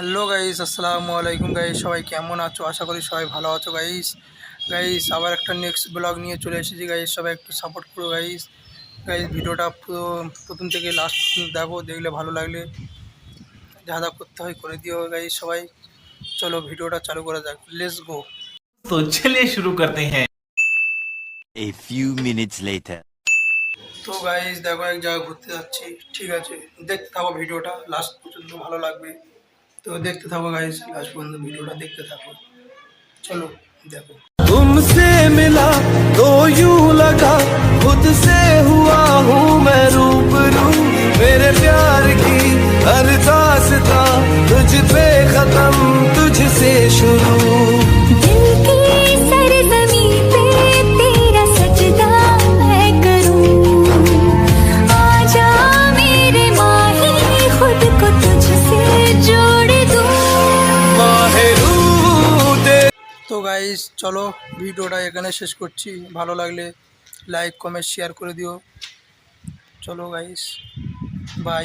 Hello guys, আসসালামু আলাইকুম guys. সবাই কেমন আছো? আশা করি সবাই ভালো আছো গাইস। গাইস আবার একটা নেক্সট ব্লগ নিয়ে চলে এসেছি গাইস। সবাই একটু সাপোর্ট করো গাইস। গাইস ভিডিওটা পুরো প্রথম থেকে লাস্ট দেখো, দেখলে ভালো লাগলে যা যা করতে হয় করে দিও গাইস সবাই। চলো ভিডিওটা চালু করা যাক, লেটস গো। तो चलिए शुरू करते हैं। A few minutes later. তো গাইস দেখো, এক জায়গায় ঘুরতে যাচ্ছি, ঠিক আছে? দেখতে থাকো ভিডিওটা লাস্ট পর্যন্ত, ভালো লাগবে। তো দেখতে থাকো গাইস, লাস্ট পর্যন্ত ভিডিওটা দেখতে থাকো। চলো দেখো। तुमसे मिला तो यूं लगा खुद से हुआ हूँ मैं रूबरू। मेरे प्यार की हर दास्तां तुझ पे खत्म, तुझसे शुरू। दिल की सरजमी पे तेरा सजदा मैं करूं। आजा मेरे माही, खुद को तुझसे जोड़ दूं। माहेरू दे তো গাইস চলো ভিডিওটা এখানে শেষ করছি। ভালো লাগলে লাইক কমেন্ট শেয়ার করে দিও। চলো গাইস, বাই।